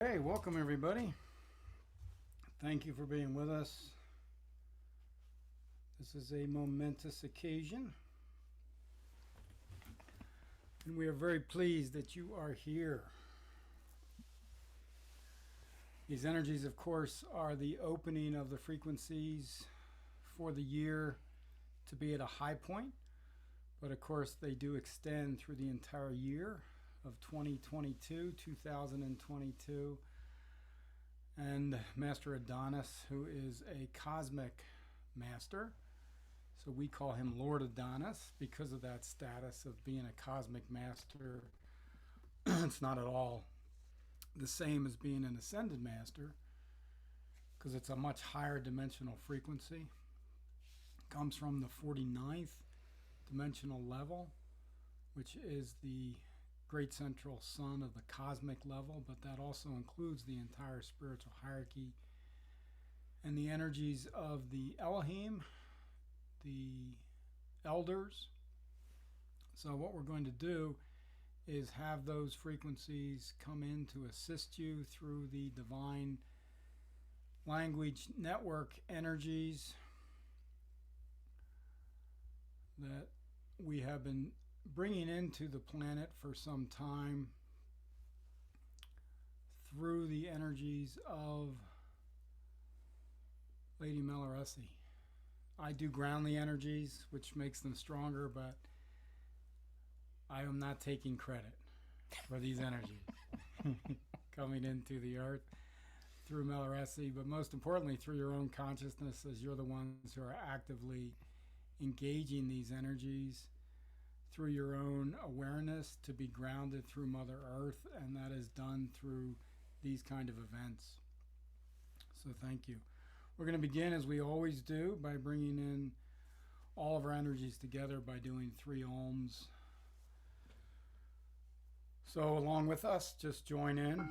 Okay, welcome everybody. Thank you for being with us. This is a momentous occasion, and we are very pleased that you are here. These energies, of course, are the opening of the frequencies for the year to be at a high point, but of course they do extend through the entire year of 2022, and Master Adonis, who is a cosmic master, so we call him Lord Adonis because of that status of being a cosmic master. It's not at all the same as being an ascended master because it's a much higher dimensional frequency. It comes from the 49th dimensional level, which is the great central sun of the cosmic level, but that also includes the entire spiritual hierarchy and the energies of the Elohim, the elders. So what we're going to do is have those frequencies come in to assist you through the divine language network energies that we have been bringing into the planet for some time through the energies of Lady Mahlariessee. I do ground the energies, which makes them stronger, but I am not taking credit for these energies coming into the earth through Mahlariessee, but most importantly through your own consciousness, as you're the ones who are actively engaging these energies through your own awareness to be grounded through Mother Earth, and that is done through these kind of events. So thank you. We're going to begin, as we always do, by bringing in all of our energies together by doing 3 ohms. So along with us, just join in.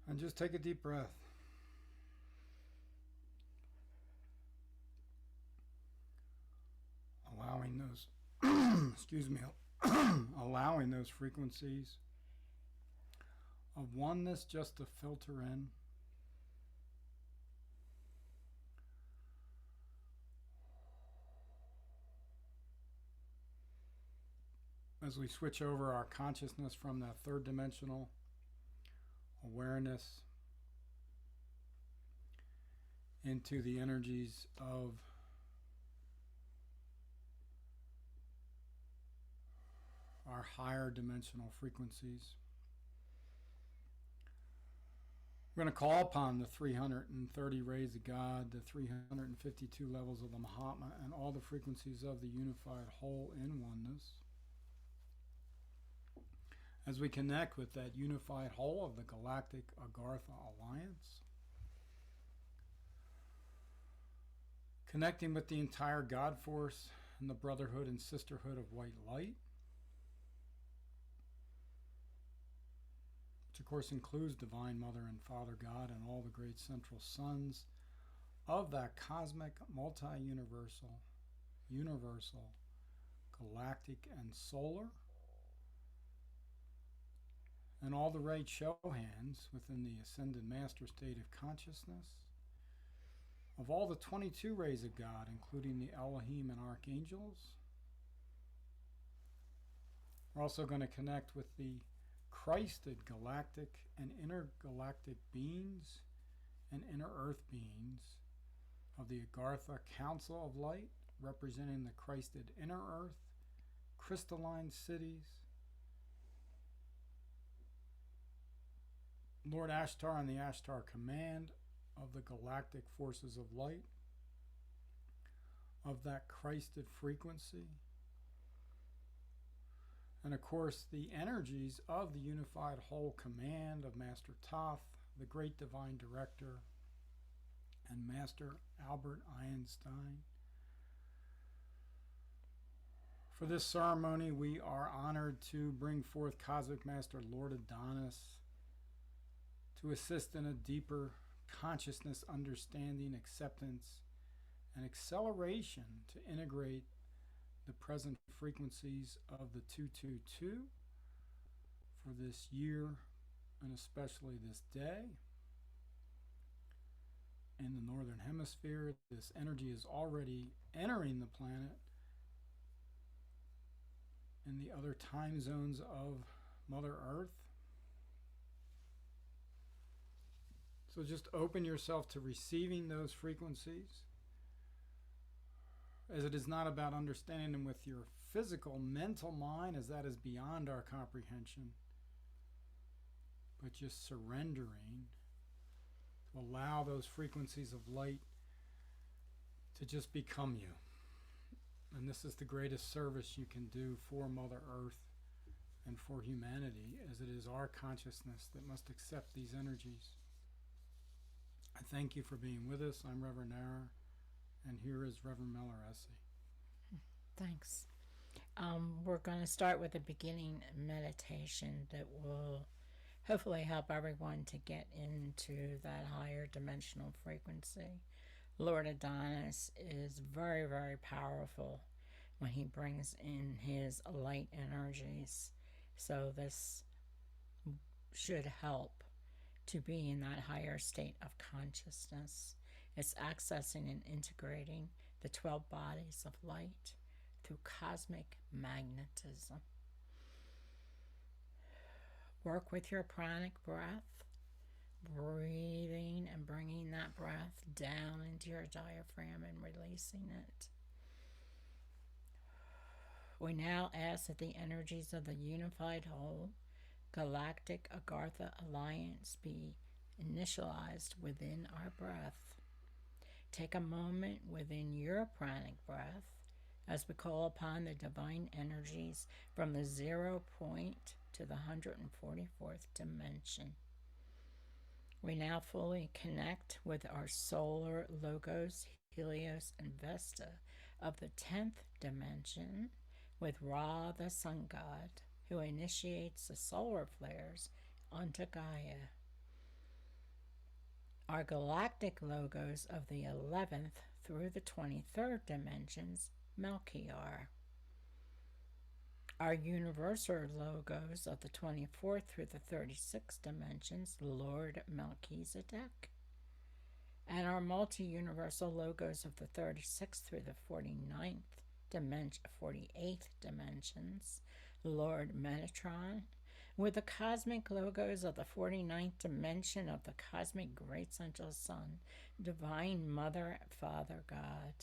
And just take a deep breath. Allowing those, excuse me, allowing those frequencies of oneness just to filter in. As we switch over our consciousness from that third dimensional awareness into the energies of our higher dimensional frequencies. We're going to call upon the 330 rays of God, the 352 levels of the Mahatma, and all the frequencies of the unified whole in oneness, as we connect with that unified whole of the Galactic Agartha Alliance, connecting with the entire God Force and the Brotherhood and Sisterhood of White Light, which of course includes Divine Mother and Father God and all the great central suns of that cosmic, multi-universal, universal, galactic and solar, and all the right show hands within the ascended master state of consciousness, of all the 22 rays of God, including the Elohim and archangels. We're also going to connect with the Christed galactic and intergalactic beings and inner earth beings of the Agartha Council of Light, representing the Christed inner earth, crystalline cities, Lord Ashtar and the Ashtar Command of the galactic forces of light, of that Christed frequency, and of course the energies of the unified whole command of Master Thoth, the great divine director, and Master Albert Einstein. For this ceremony, we are honored to bring forth Cosmic Master Lord Adonis to assist in a deeper consciousness, understanding, acceptance, and acceleration to integrate the present frequencies of the 222 for this year, and especially this day. In the northern hemisphere, this energy is already entering the planet in the other time zones of Mother Earth. So just open yourself to receiving those frequencies, as it is not about understanding them with your physical, mental mind, as that is beyond our comprehension, but just surrendering to allow those frequencies of light to just become you. And this is the greatest service you can do for Mother Earth and for humanity, as it is our consciousness that must accept these energies. I thank you for being with us. I'm Reverend Ara, and here is Reverend Mahlariessee. Thanks. We're going to start with a beginning meditation that will hopefully help everyone to get into that higher dimensional frequency. Lord Adonis is very, very powerful when he brings in his light energies. So this should help to be in that higher state of consciousness. It's accessing and integrating the 12 bodies of light through cosmic magnetism. Work with your pranic breath, breathing and bringing that breath down into your diaphragm and releasing it. We now ask that the energies of the unified whole Galactic Agartha Alliance be initialized within our breath. Take a moment within your pranic breath as we call upon the divine energies from the 0 point to the 144th dimension. We now fully connect with our solar logos, Helios, and Vesta of the 10th dimension with Ra, the sun god, who initiates the solar flares onto Gaia. Our galactic logos of the 11th through the 23rd dimensions, Melchior. Our universal logos of the 24th through the 36th dimensions, Lord Melchizedek. And our multi-universal logos of the 36th through the 48th dimensions, Lord Metatron, with the cosmic logos of the 49th dimension of the cosmic Great Central Sun, Divine Mother, Father God.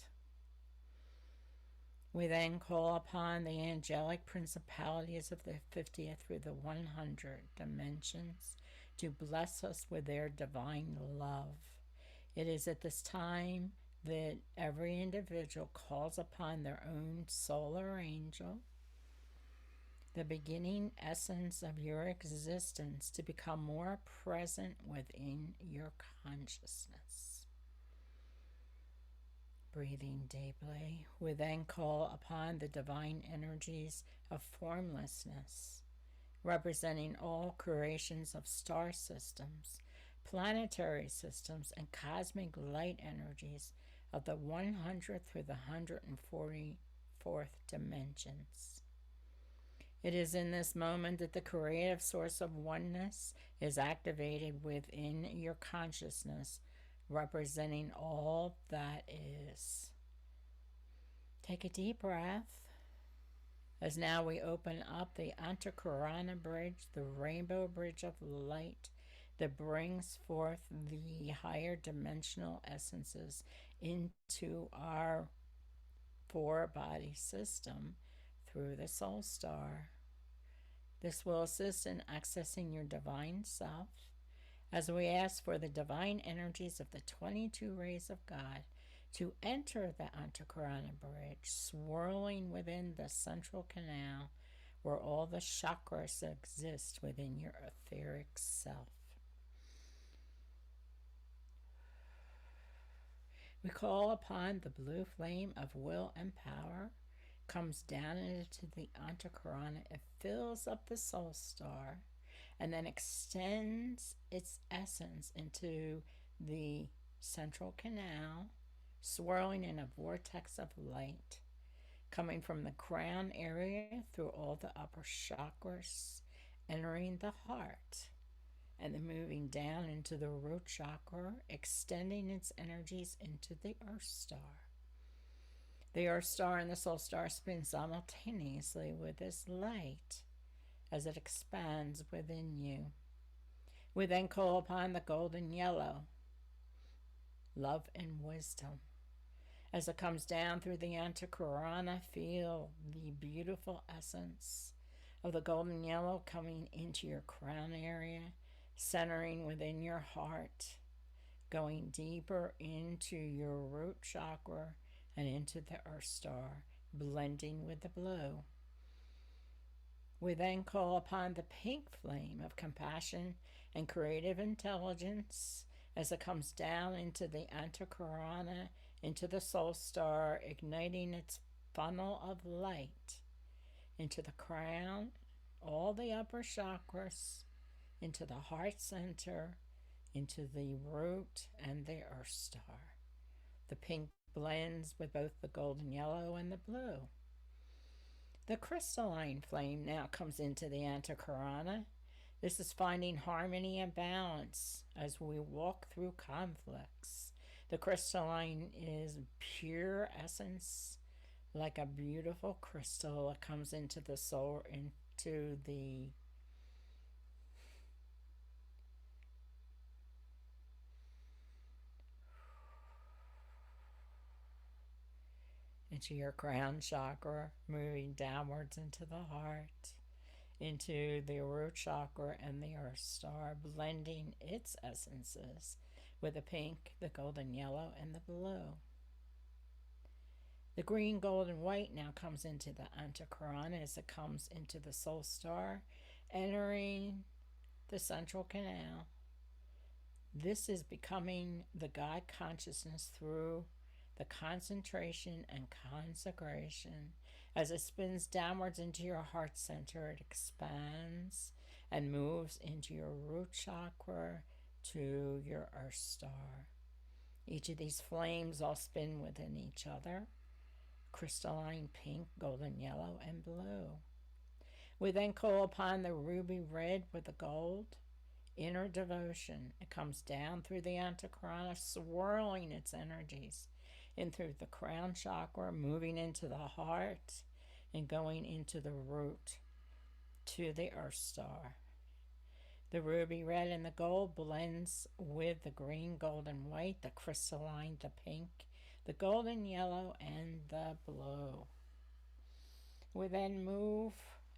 We then call upon the angelic principalities of the 50th through the 100 dimensions to bless us with their divine love. It is at this time that every individual calls upon their own solar angel, the beginning essence of your existence, to become more present within your consciousness. Breathing deeply, we then call upon the divine energies of formlessness, representing all creations of star systems, planetary systems, and cosmic light energies of the 100th through the 144th dimensions. It is in this moment that the creative source of oneness is activated within your consciousness, representing all that is. Take a deep breath as now we open up the Antakarana Bridge, the rainbow bridge of light that brings forth the higher dimensional essences into our four-body system through the soul star. This will assist in accessing your divine self as we ask for the divine energies of the 22 rays of God to enter the Antakarana bridge, swirling within the central canal where all the chakras exist within your etheric self. We call upon the blue flame of will and power, comes down into the Antakarana, it fills up the soul star, and then extends its essence into the central canal, swirling in a vortex of light, coming from the crown area through all the upper chakras, entering the heart, and then moving down into the root chakra, extending its energies into the earth star. The earth star and the soul star spin simultaneously with this light as it expands within you. We then call upon the golden yellow, love and wisdom. As it comes down through the Antakarana, feel the beautiful essence of the golden yellow coming into your crown area, centering within your heart, going deeper into your root chakra and into the earth star, blending with the blue. We then call upon the pink flame of compassion and creative intelligence as it comes down into the Antakarana, into the soul star, igniting its funnel of light into the crown, all the upper chakras, into the heart center, into the root and the earth star. The pink blends with both the golden yellow and the blue. The crystalline flame now comes into the Antakarana. This is finding harmony and balance as we walk through conflicts. The crystalline is pure essence, like a beautiful crystal. It comes into the soul, into your crown chakra, moving downwards into the heart, into the root chakra and the earth star, blending its essences with the pink, the golden yellow, and the blue. The green, gold, and white now comes into the Antakarana as it comes into the soul star, entering the central canal. This is becoming the God consciousness through the concentration and consecration. As it spins downwards into your heart center, it expands and moves into your root chakra to your earth star. Each of these flames all spin within each other, crystalline pink, golden yellow, and blue. We then call upon the ruby red with the gold, inner devotion. It comes down through the Antakarana, swirling its energies in through the crown chakra, moving into the heart, and going into the root to the earth star. The ruby red and the gold blends with the green, gold, and white, the crystalline, the pink, the golden yellow, and the blue. We then move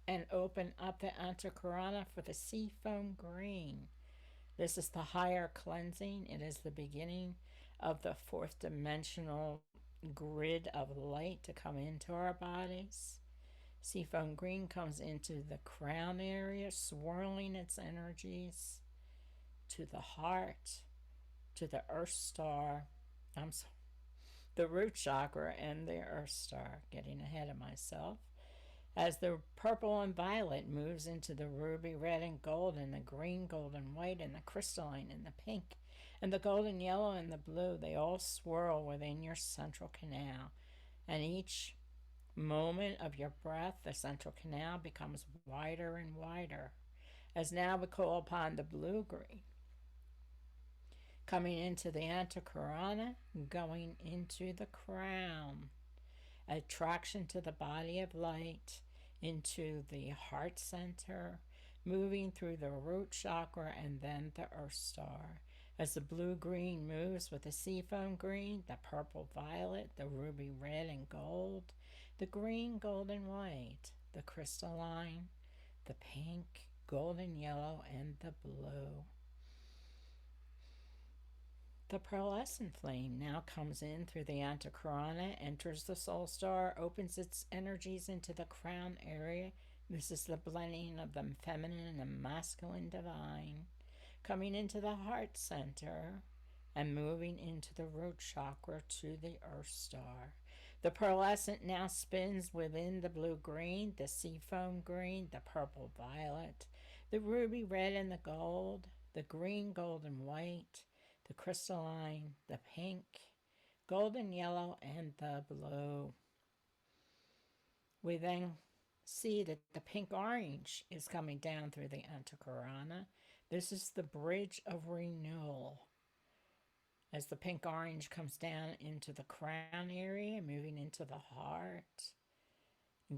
and open up the Antakarana for the sea foam green. This is the higher cleansing. It is the beginning of the fourth dimensional grid of light to come into our bodies. Seafoam green comes into the crown area, swirling its energies to the heart, to the earth star, the root chakra and the earth star, getting ahead of myself. As the purple and violet moves into the ruby red and gold and the green, gold, and white and the crystalline and the pink and the golden yellow and the blue, they all swirl within your central canal. And each moment of your breath, the central canal becomes wider and wider. As now we call upon the blue-green, coming into the Antakarana, going into the crown. Attraction to the body of light, into the heart center, moving through the root chakra and then the earth star. As the blue-green moves with the seafoam green, the purple violet, the ruby red and gold, the green, gold, and white, the crystalline, the pink, golden yellow, and the blue. The pearlescent flame now comes in through the antakarana, enters the soul star, opens its energies into the crown area. This is the blending of the feminine and masculine divine, coming into the heart center and moving into the root chakra to the earth star. The pearlescent now spins within the blue-green, the seafoam green, the purple-violet, the ruby red and the gold, the green, gold, and white, the crystalline, the pink, golden yellow, and the blue. We then see that the pink orange is coming down through the antakarana. This is the bridge of renewal. As the pink orange comes down into the crown area, moving into the heart,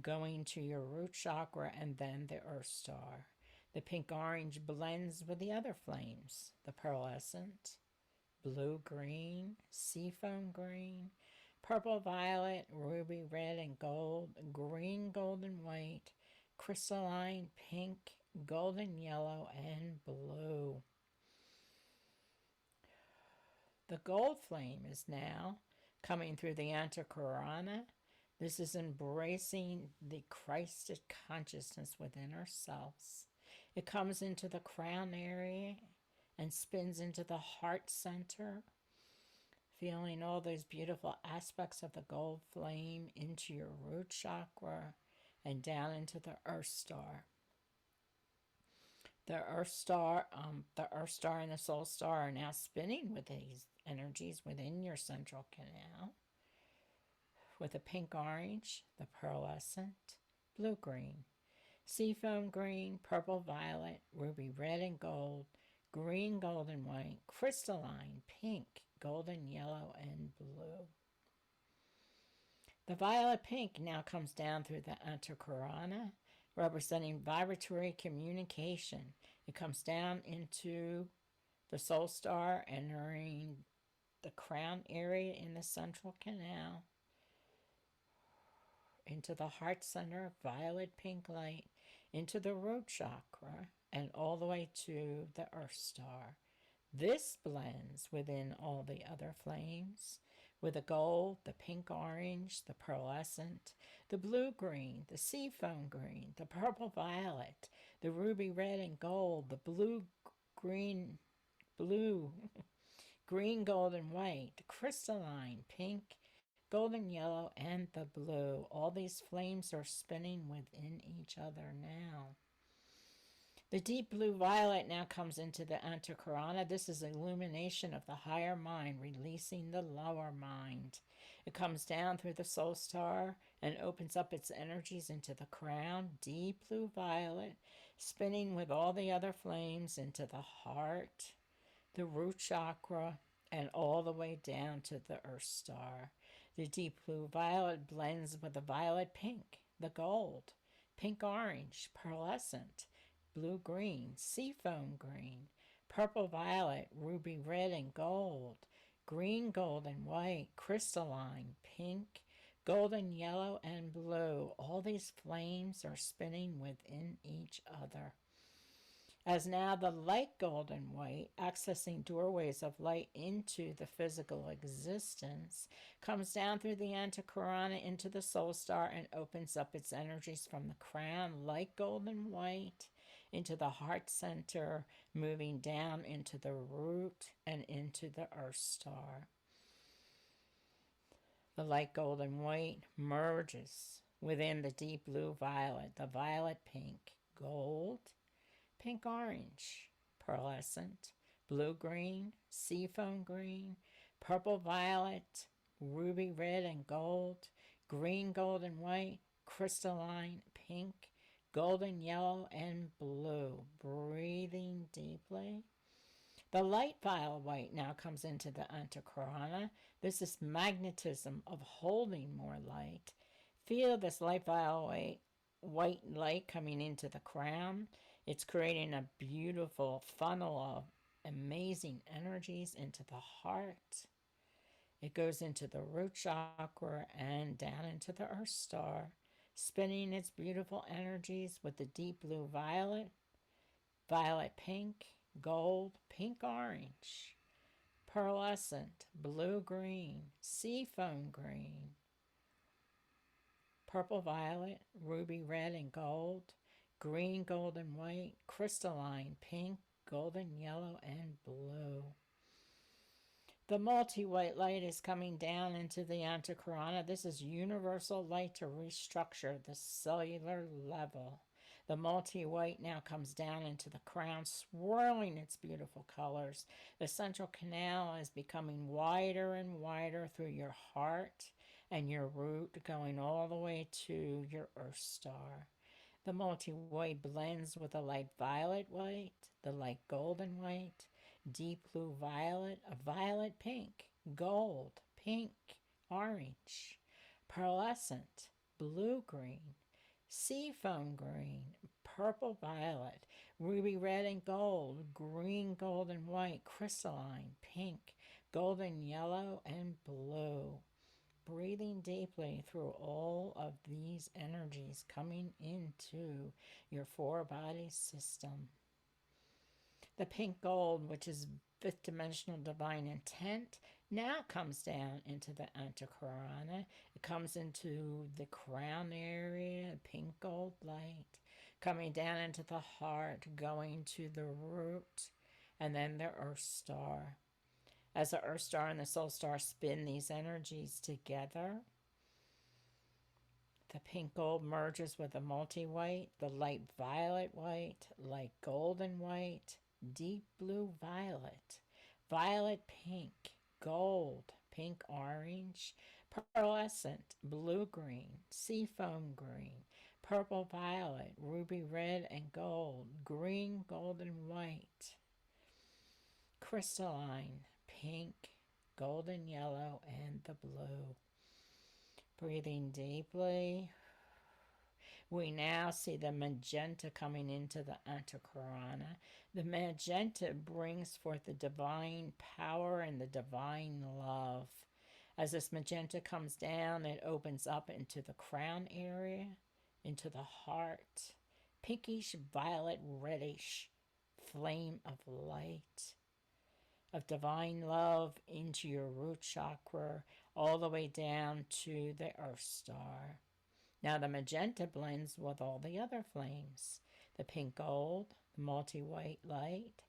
going to your root chakra, and then the earth star. The pink orange blends with the other flames, the pearlescent, blue green, seafoam green, purple violet, ruby red and gold, green, gold and white, crystalline pink, golden yellow, and blue. The gold flame is now coming through the antakarana. This is embracing the Christed consciousness within ourselves. It comes into the crown area and spins into the heart center, feeling all those beautiful aspects of the gold flame into your root chakra and down into the earth star. The earth star and the soul star are now spinning with these energies within your central canal, with the pink orange, the pearlescent, blue green, seafoam green, purple violet, ruby red and gold, green, gold and white, crystalline pink, golden yellow, and blue. The violet pink now comes down through the antakarana, representing vibratory communication. It comes down into the soul star, entering the crown area in the central canal, into the heart center, violet pink light, into the root chakra, and all the way to the earth star. This blends within all the other flames, with the gold, the pink orange, the pearlescent, the blue green, the seafoam green, the purple violet, the ruby red and gold, the green, gold and white, crystalline pink, golden yellow, and the blue. All these flames are spinning within each other now. The deep blue violet now comes into the antakarana. This is illumination of the higher mind, releasing the lower mind. It comes down through the soul star and opens up its energies into the crown, deep blue violet, spinning with all the other flames into the heart, the root chakra, and all the way down to the earth star. The deep blue violet blends with the violet pink, the gold, pink orange, pearlescent, blue green, seafoam green, purple violet, ruby red and gold, green, gold and white, crystalline pink, golden yellow, and blue. All these flames are spinning within each other. As now the light gold and white, accessing doorways of light into the physical existence, comes down through the antakarana into the soul star and opens up its energies from the crown, light gold and white, into the heart center, moving down into the root and into the earth star. The light gold and white merges within the deep blue violet, the violet pink, gold, pink orange, pearlescent, blue green, seafoam green, purple violet, ruby red and gold, green, gold and white, crystalline pink, golden yellow, and blue. Breathing deeply. The light violet white now comes into the antakarana. This is magnetism of holding more light. Feel this light violet white light coming into the crown. It's creating a beautiful funnel of amazing energies into the heart. It goes into the root chakra and down into the earth star, spinning its beautiful energies with the deep blue violet, violet pink, gold, pink orange, pearlescent, blue-green, seafoam green, purple violet, ruby red and gold, green, gold, and white, crystalline, pink, golden, yellow, and blue. The multi-white light is coming down into the Antakarana. This is universal light to restructure the cellular level. The multi-white now comes down into the crown, swirling its beautiful colors. The central canal is becoming wider and wider through your heart and your root, going all the way to your Earth Star. The multi-white blends with the light violet white, the light golden white, deep blue violet, a violet pink, gold, pink, orange, pearlescent, blue-green, seafoam green, purple violet, ruby red and gold, green, gold, and white, crystalline, pink, golden yellow, and blue. Breathing deeply through all of these energies coming into your four-body system. The pink gold, which is fifth dimensional divine intent, now comes down into the Antakarana. It comes into the crown area, pink gold light, coming down into the heart, going to the root, and then the Earth Star. As the Earth Star and the Soul Star spin these energies together, the pink gold merges with the multi-white, the light violet white, light golden white, deep blue violet, violet pink, gold, pink orange, pearlescent, blue-green, seafoam green, purple violet, ruby red and gold, green, gold, and white, crystalline, pink, golden yellow, and the blue. Breathing deeply, we now see the magenta coming into the Antakarana. The magenta brings forth the divine power and the divine love. As this magenta comes down, it opens up into the crown area, into the heart, pinkish, violet, reddish flame of light, of divine love into your root chakra, all the way down to the Earth Star. Now the magenta blends with all the other flames. The pink gold, the multi-white light,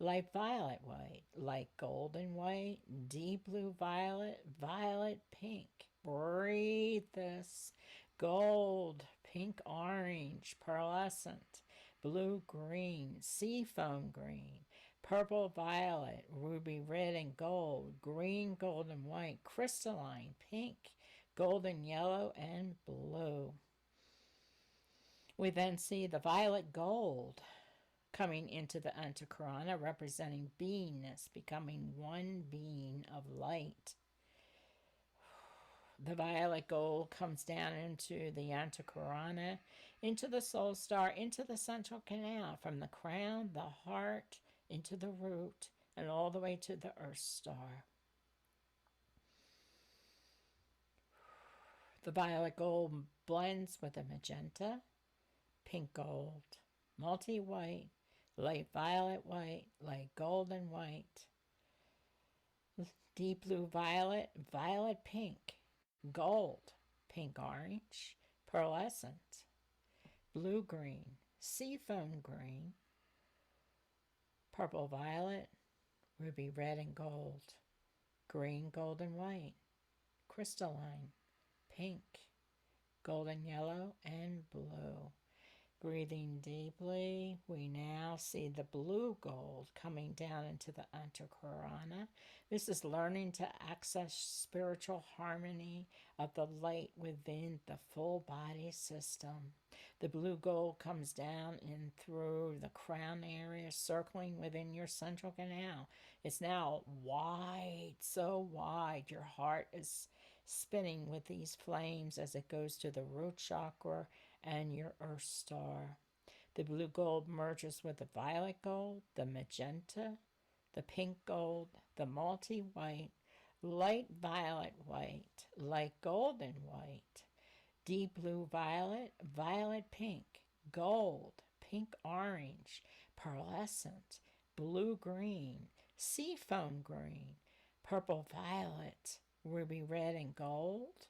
light violet white, light golden white, deep blue violet, violet pink. Breathe this. Gold, pink orange, pearlescent, blue green, seafoam green, purple violet, ruby red and gold, green, gold, and white, crystalline, pink, golden yellow, and blue. We then see the violet gold coming into the Antakarana, representing beingness, becoming one being of light. The violet gold comes down into the Antakarana, into the soul star, into the central canal, from the crown, the heart, into the root, and all the way to the Earth Star. The violet gold blends with the magenta, pink gold, multi-white, light violet white, light golden white, deep blue violet, violet pink, gold, pink orange, pearlescent, blue green, seafoam green, purple violet, ruby red and gold, green, gold, and white, crystalline, pink, golden yellow, and blue. Breathing deeply, we now see the blue gold coming down into the Antakarana. This is learning to access spiritual harmony of the light within the full body system. The blue gold comes down in through the crown area, circling within your central canal. It's now wide, so wide. Your heart is spinning with these flames as it goes to the root chakra and your Earth Star. The blue gold merges with the violet gold, the magenta, the pink gold, the multi-white, light violet white, light golden white, deep blue violet, violet pink, gold, pink orange, pearlescent, blue green, seafoam green, purple violet, ruby red and gold,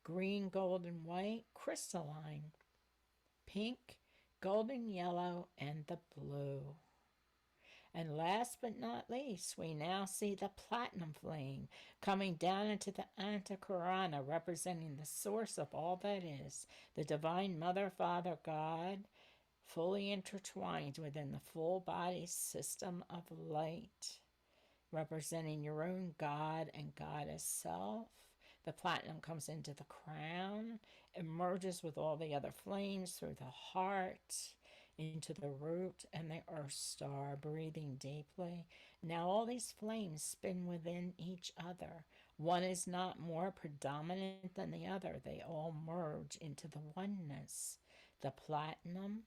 green, gold, and white, crystalline, pink, golden yellow, and the blue. And last but not least, we now see the platinum flame coming down into the Antakarana, representing the source of all that is, the Divine Mother, Father, God, fully intertwined within the full body system of light, representing your own God and Goddess self. The platinum comes into the crown, emerges with all the other flames through the heart, into the root and the earth star, breathing deeply. Now all these flames spin within each other. One is not more predominant than the other. They all merge into the oneness. The platinum,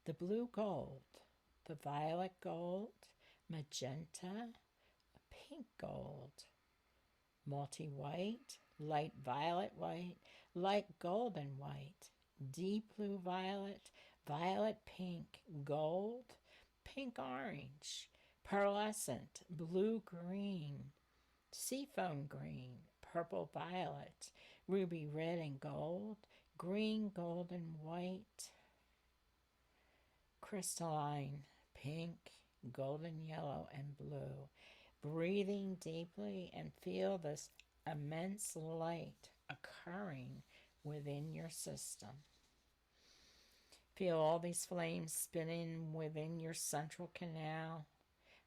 the blue gold, the violet gold, magenta, pink gold, multi-white, light violet white, light golden white, deep blue violet, violet pink, gold, pink orange, pearlescent, blue green, seafoam green, purple violet, ruby red and gold, green, gold, and white, crystalline, pink, golden yellow, and blue. Breathing deeply and feel this immense light occurring within your system. Feel all these flames spinning within your central canal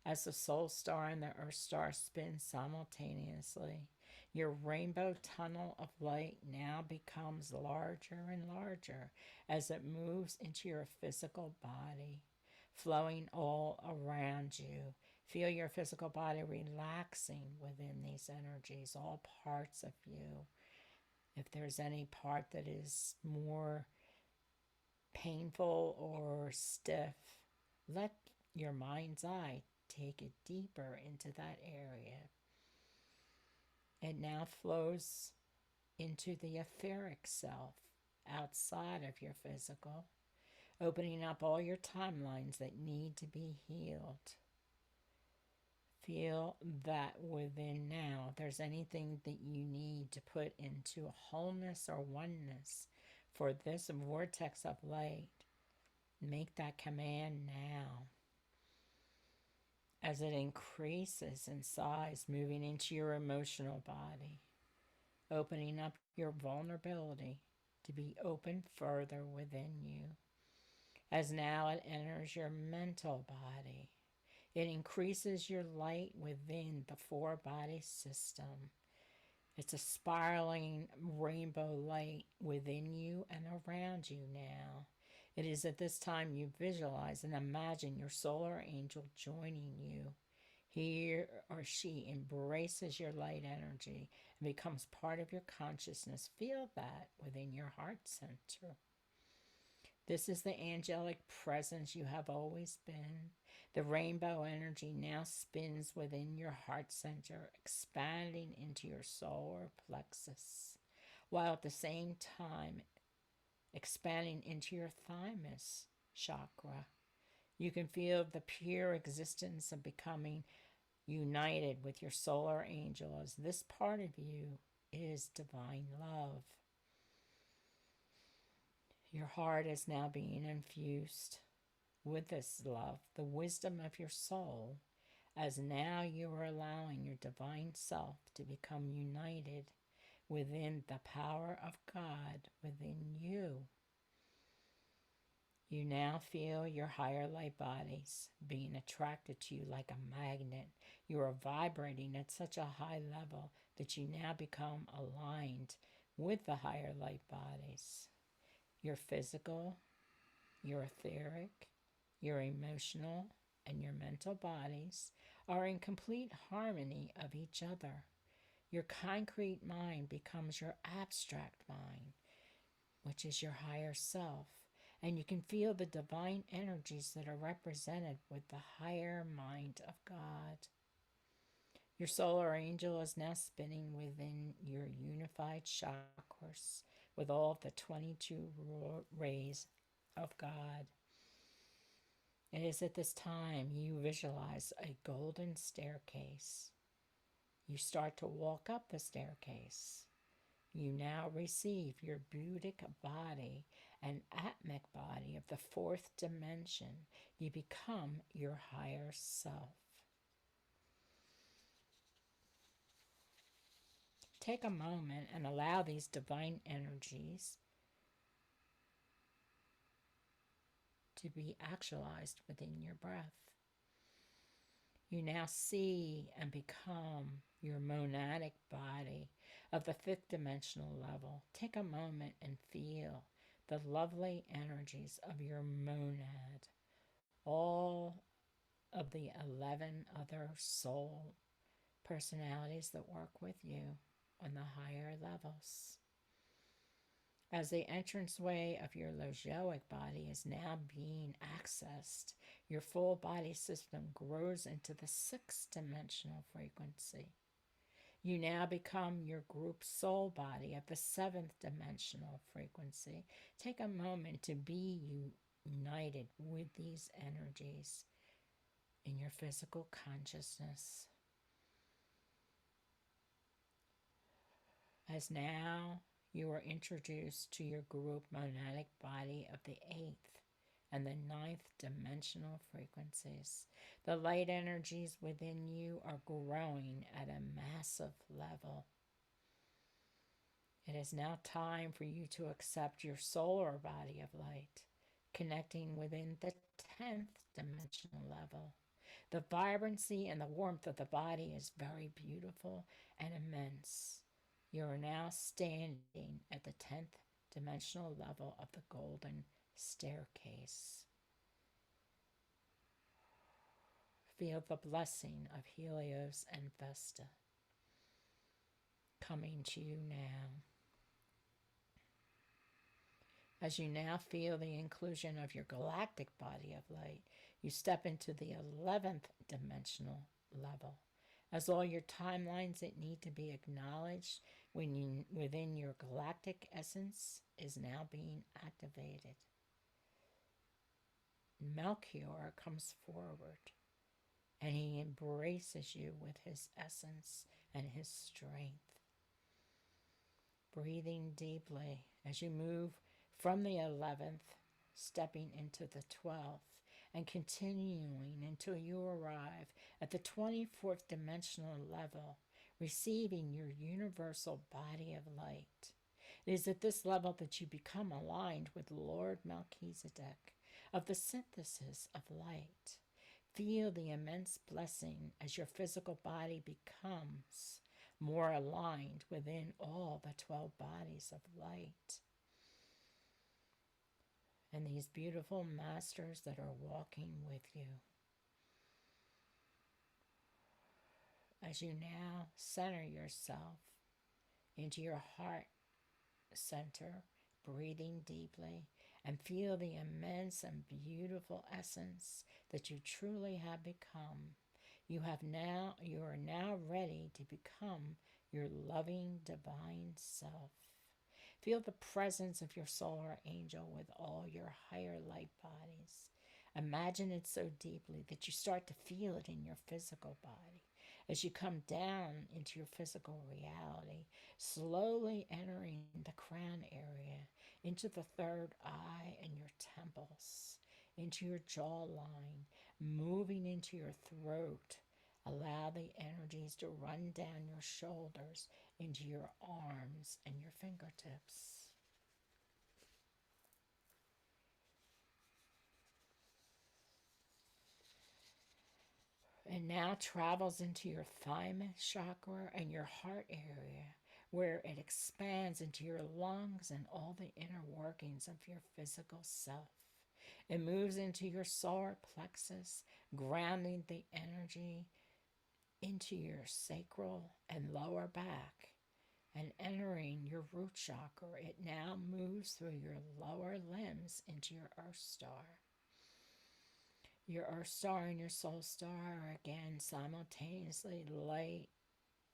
as the soul star and the earth star spin simultaneously. Your rainbow tunnel of light now becomes larger and larger as it moves into your physical body, flowing all around you. Feel your physical body relaxing within these energies, all parts of you. If there's any part that is more painful or stiff, let your mind's eye take it deeper into that area. It now flows into the etheric self outside of your physical, opening up all your timelines that need to be healed. Feel that within now, if there's anything that you need to put into wholeness or oneness for this vortex of light, make that command now. As it increases in size, moving into your emotional body, opening up your vulnerability to be open further within you. As now it enters your mental body, it increases your light within the four-body system. It's a spiraling rainbow light within you and around you now. It is at this time you visualize and imagine your solar angel joining you. He or she embraces your light energy and becomes part of your consciousness. Feel that within your heart center. This is the angelic presence you have always been. The rainbow energy now spins within your heart center, expanding into your solar plexus, while at the same time expanding into your thymus chakra. You can feel the pure existence of becoming united with your solar angel, as this part of you is divine love. Your heart is now being infused with this love, the wisdom of your soul, as now you are allowing your divine self to become united within the power of God within you. You now feel your higher light bodies being attracted to you like a magnet. You are vibrating at such a high level that you now become aligned with the higher light bodies. Your physical, your etheric, your emotional, and your mental bodies are in complete harmony of each other. Your concrete mind becomes your abstract mind, which is your higher self, and you can feel the divine energies that are represented with the higher mind of God. Your solar angel is now spinning within your unified chakras with all the 22 rays of God. It is at this time you visualize a golden staircase. You start to walk up the staircase. You now receive your Buddhic body and Atmic body of the fourth dimension. You become your higher self. Take a moment and allow these divine energies to be actualized within your breath. You now see and become your monadic body of the fifth dimensional level. Take a moment and feel the lovely energies of your monad, all of the 11 other soul personalities that work with you on the higher levels. As the entranceway of your logoic body is now being accessed, your full body system grows into the sixth dimensional frequency. You now become your group soul body of the seventh dimensional frequency. Take a moment to be united with these energies in your physical consciousness. As now you are introduced to your group monadic body of the eighth and the ninth dimensional frequencies. The light energies within you are growing at a massive level. It is now time for you to accept your solar body of light, connecting within the 10th dimensional level. The vibrancy and the warmth of the body is very beautiful and immense. You are now standing at the 10th dimensional level of the golden staircase. Feel the blessing of Helios and Vesta coming to you now. As you now feel the inclusion of your galactic body of light, you step into the 11th dimensional level. As all your timelines that need to be acknowledged within your galactic essence is now being activated. Melchior comes forward and he embraces you with his essence and his strength. Breathing deeply as you move from the 11th, stepping into the 12th, and continuing until you arrive at the 24th dimensional level, receiving your universal body of light. It is at this level that you become aligned with Lord Melchizedek of the synthesis of light. Feel the immense blessing as your physical body becomes more aligned within all the 12 bodies of light. And these beautiful masters that are walking with you. As you now center yourself into your heart center, breathing deeply, and feel the immense and beautiful essence that you truly have become. You are now ready to become your loving divine self. Feel the presence of your solar angel with all your higher light bodies. Imagine it so deeply that you start to feel it in your physical body. As you come down into your physical reality, slowly entering the crown area, into the third eye and your temples, into your jawline, moving into your throat. Allow the energies to run down your shoulders into your arms and your fingertips. And now travels into your thymus chakra and your heart area, where it expands into your lungs and all the inner workings of your physical self. It moves into your solar plexus, grounding the energy into your sacral and lower back, and entering your root chakra. It now moves through your lower limbs into your earth star. Your earth star and your soul star are again simultaneously light,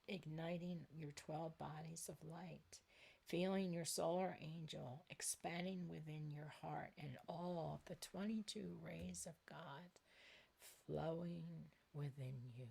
igniting your 12 bodies of light, feeling your solar angel expanding within your heart and all of the 22 rays of God flowing within you.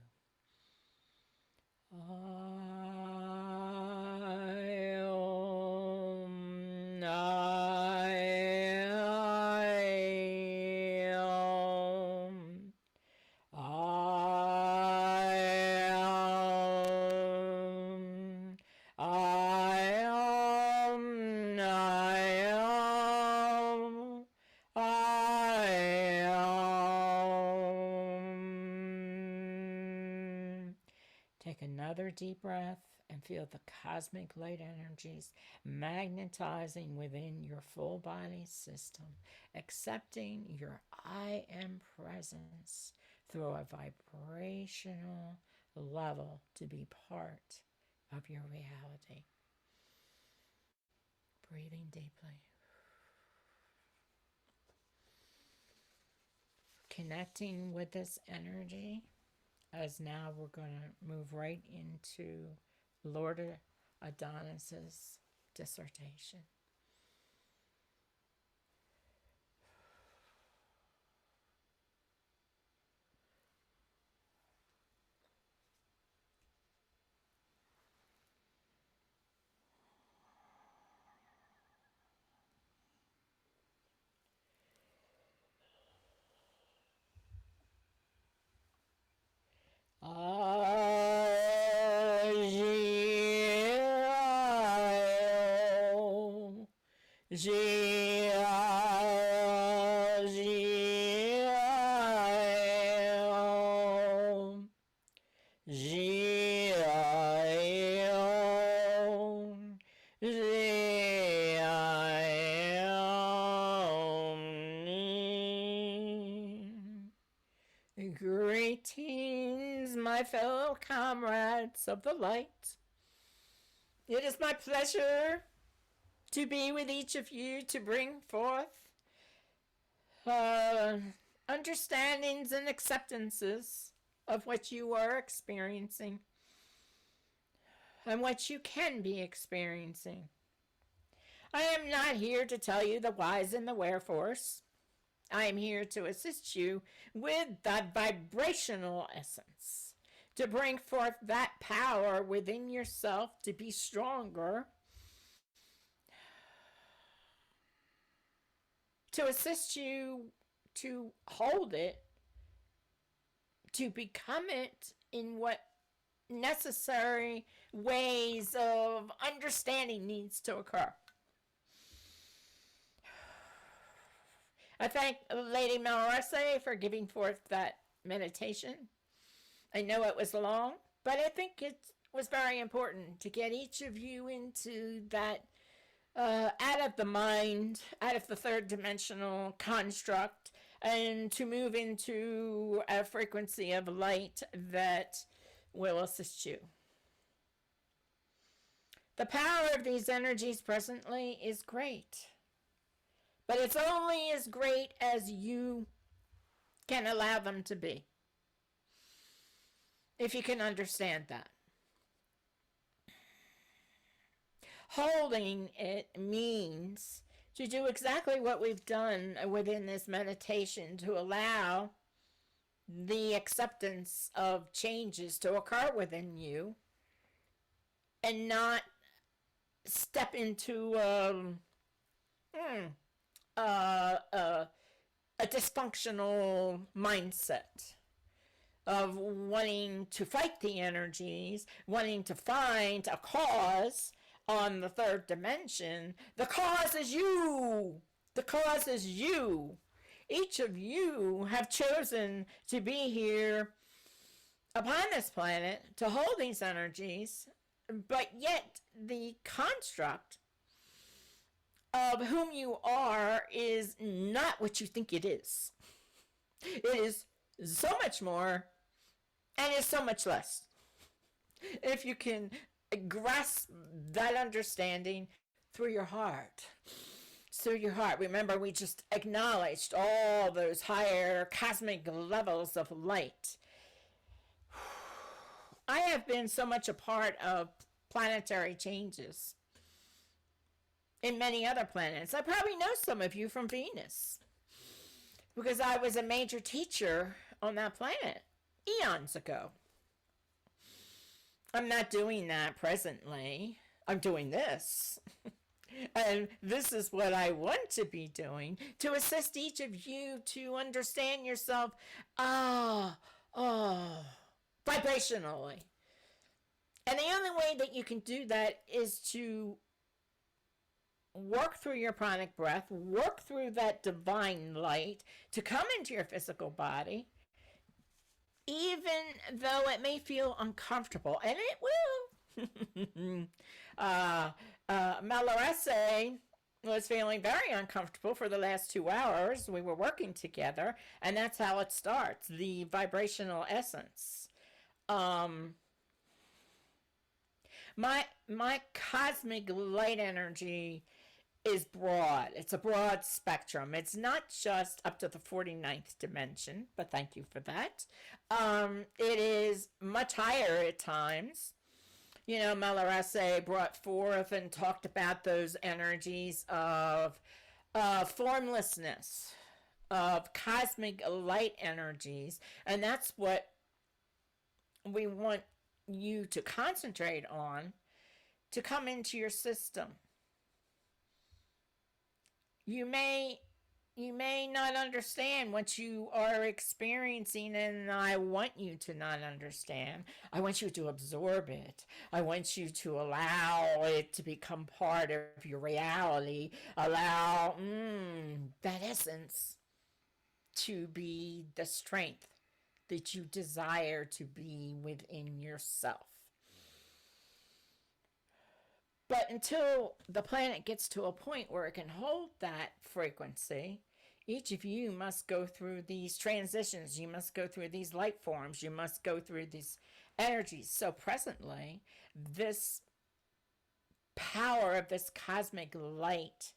Take another deep breath and feel the cosmic light energies magnetizing within your full body system, accepting your I am presence through a vibrational level to be part of your reality. Breathing deeply. Connecting with this energy, as now we're going to move right into Lord Adonis's dissertation. Greetings, my fellow comrades of the light. It is my pleasure to be with each of you to bring forth understandings and acceptances of what you are experiencing and what you can be experiencing. I am not here to tell you the whys and the wherefores. I am here to assist you with that vibrational essence, to bring forth that power within yourself to be stronger, to assist you to hold it, to become it in what necessary ways of understanding needs to occur. I thank Lady Mahlariessee for giving forth that meditation. I know it was long, but I think it was very important to get each of you into that out of the mind, out of the third dimensional construct, and to move into a frequency of light that will assist you. The power of these energies presently is great. But it's only as great as you can allow them to be. If you can understand that. Holding it means to do exactly what we've done within this meditation, to allow the acceptance of changes to occur within you and not step into a dysfunctional mindset of wanting to fight the energies, wanting to find a cause on the third dimension. The cause is you. The cause is you. Each of you have chosen to be here upon this planet to hold these energies, but yet the construct of whom you are is not what you think it is. It is so much more and is so much less. If you can grasp that understanding through your heart. Through your heart. Remember, we just acknowledged all those higher cosmic levels of light. I have been so much a part of planetary changes in many other planets. I probably know some of you from Venus, because I was a major teacher on that planet eons ago. I'm not doing that presently. I'm doing this. And this is what I want to be doing to assist each of you to understand yourself vibrationally. And the only way that you can do that is to work through your pranic breath, work through that divine light to come into your physical body, even though it may feel uncomfortable, and it will. Mahlariessee was feeling very uncomfortable for the last 2 hours. We were working together, and that's how it starts, the vibrational essence. My cosmic light energy is broad. It's a broad spectrum. It's not just up to the 49th dimension, but thank you for that. It is much higher at times. You know, Mahlariessee brought forth and talked about those energies of formlessness, of cosmic light energies, and that's what we want you to concentrate on to come into your system. You may not understand what you are experiencing, and I want you to not understand. I want you to absorb it. I want you to allow it to become part of your reality. Allow that essence to be the strength that you desire to be within yourself. But until the planet gets to a point where it can hold that frequency, each of you must go through these transitions. You must go through these light forms. You must go through these energies. So presently, this power of this cosmic light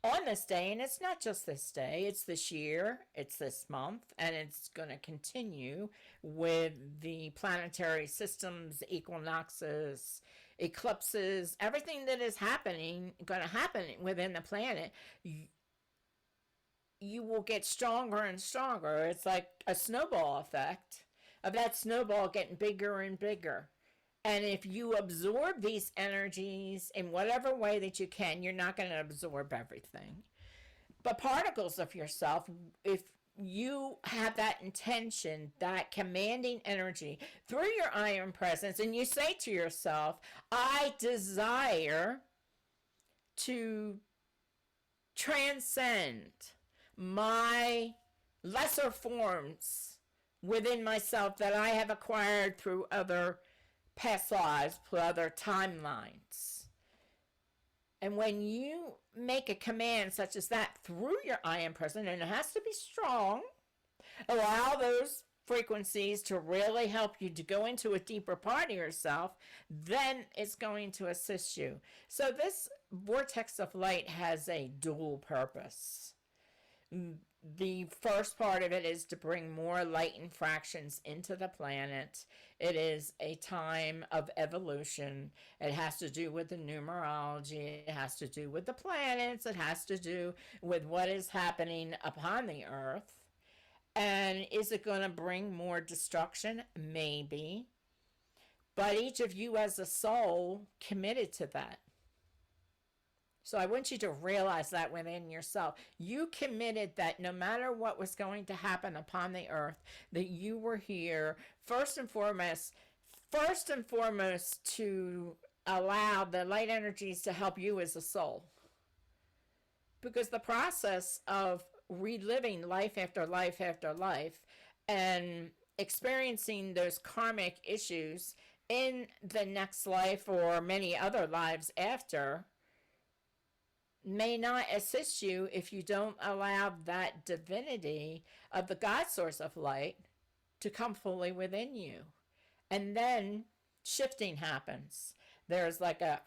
on this day, and it's not just this day, it's this year, it's this month, and it's going to continue with the planetary systems, equinoxes, eclipses, everything that is going to happen within the planet. You will get stronger and stronger. It's like a snowball effect of that snowball getting bigger and bigger. And if you absorb these energies in whatever way that you can, you're not going to absorb everything. But particles of yourself, if you have that intention, that commanding energy through your iron presence, and you say to yourself, I desire to transcend my lesser forms within myself that I have acquired through other past lives, through other timelines. And when you make a command such as that through your I am present, and it has to be strong, allow those frequencies to really help you to go into a deeper part of yourself, then it's going to assist you. So this vortex of light has a dual purpose. The first part of it is to bring more light infractions into the planet. It is a time of evolution. It has to do with the numerology. It has to do with the planets. It has to do with what is happening upon the earth. And is it going to bring more destruction? Maybe. But each of you as a soul committed to that. So I want you to realize that within yourself. You committed that no matter what was going to happen upon the earth, that you were here first and foremost to allow the light energies to help you as a soul. Because the process of reliving life after life after life and experiencing those karmic issues in the next life or many other lives after may not assist you if you don't allow that divinity of the God source of light to come fully within you. And then shifting happens. There's like a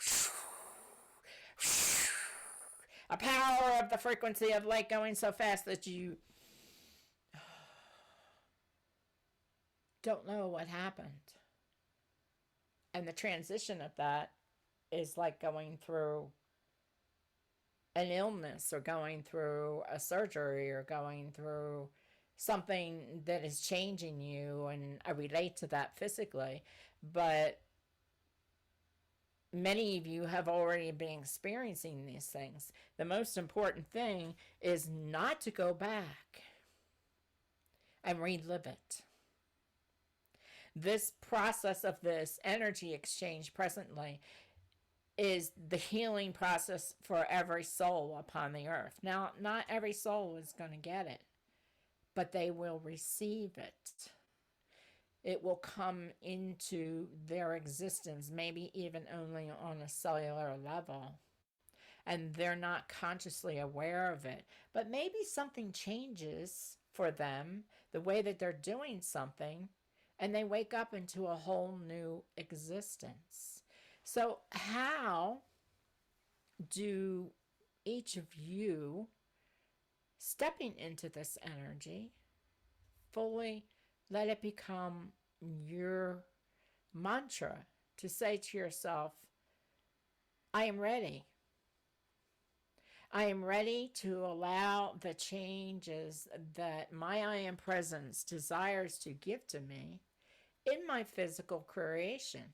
power of the frequency of light going so fast that you don't know what happened. And the transition of that is like going through an illness or going through a surgery or going through something that is changing you, and I relate to that physically, but many of you have already been experiencing these things. The most important thing is not to go back and relive it. This process of this energy exchange presently is the healing process for every soul upon the earth. Now, not every soul is going to get it, but they will receive it. It will come into their existence, maybe even only on a cellular level. And they're not consciously aware of it. But maybe something changes for them, the way that they're doing something, and they wake up into a whole new existence. So how do each of you, stepping into this energy, fully let it become your mantra to say to yourself, I am ready. I am ready to allow the changes that my I Am Presence desires to give to me in my physical creation,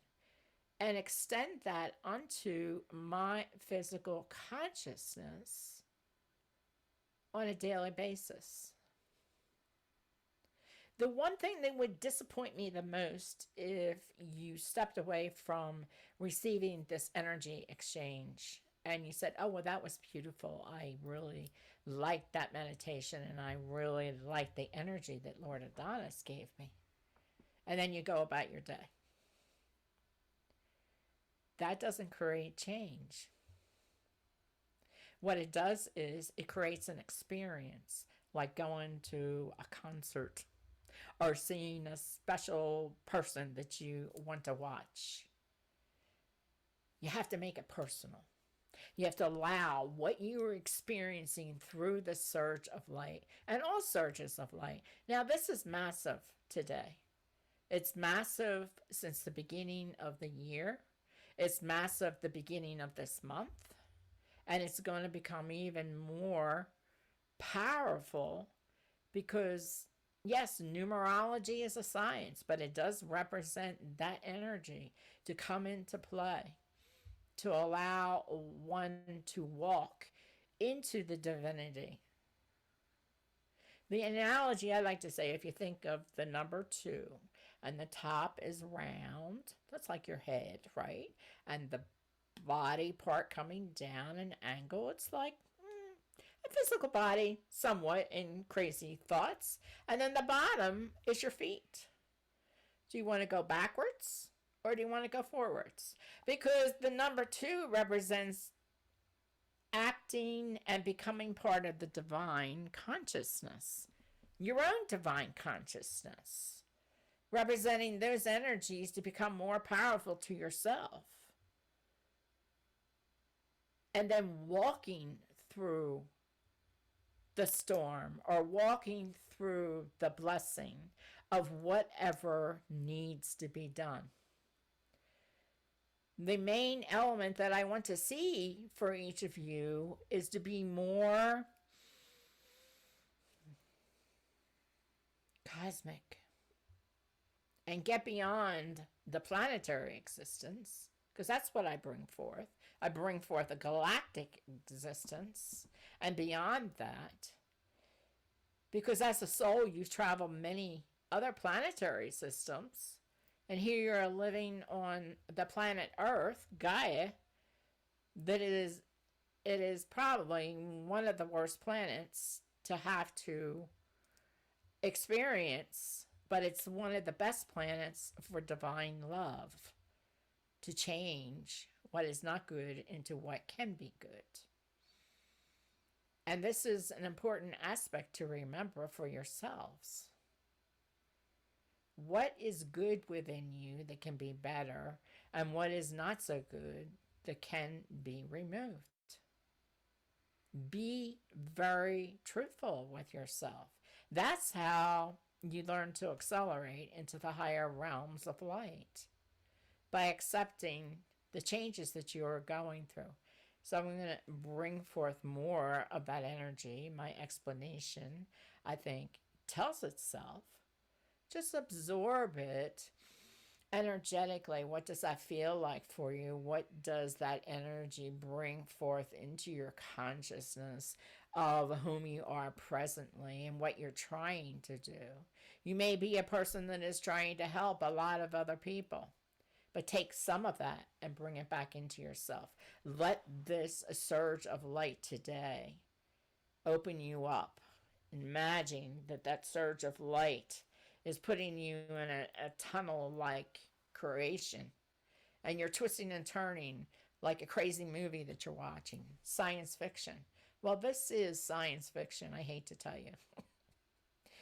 and extend that onto my physical consciousness on a daily basis. The one thing that would disappoint me the most if you stepped away from receiving this energy exchange and you said, oh, well, that was beautiful. I really liked that meditation and I really liked the energy that Lord Adonis gave me. And then you go about your day. That doesn't create change. What it does is it creates an experience, like going to a concert or seeing a special person that you want to watch. You have to make it personal. You have to allow what you are experiencing through the surge of light and all surges of light. Now, this is massive today. It's massive since the beginning of the year. It's massive the beginning of this month. And it's going to become even more powerful because, yes, numerology is a science, but it does represent that energy to come into play, to allow one to walk into the divinity. The analogy I like to say, if you think of the number 2, and the top is round, that's like your head, right? And the body part coming down an angle, it's like a physical body, somewhat in crazy thoughts. And then the bottom is your feet. Do you want to go backwards or do you want to go forwards? Because the number 2 represents acting and becoming part of the divine consciousness, your own divine consciousness, representing those energies to become more powerful to yourself. And then walking through the storm or walking through the blessing of whatever needs to be done. The main element that I want to see for each of you is to be more cosmic and get beyond the planetary existence, because that's what I bring forth. I bring forth a galactic existence and beyond that, because as a soul you've traveled many other planetary systems, and here you're living on the planet Earth, Gaia, that it is probably one of the worst planets to have to experience, but it's one of the best planets for divine love, to change what is not good into what can be good. And this is an important aspect to remember for yourselves. What is good within you that can be better, and what is not so good that can be removed? Be very truthful with yourself. That's how you learn to accelerate into the higher realms of light, by accepting the changes that you are going through. So I'm going to bring forth more of that energy. My explanation, I think, tells itself. Just absorb it energetically, what does that feel like for you? What does that energy bring forth into your consciousness of whom you are presently and what you're trying to do? You may be a person that is trying to help a lot of other people, but take some of that and bring it back into yourself. Let this surge of light today open you up. Imagine that that surge of light is putting you in a tunnel-like creation, and you're twisting and turning like a crazy movie that you're watching, science fiction. Well, this is science fiction, I hate to tell you.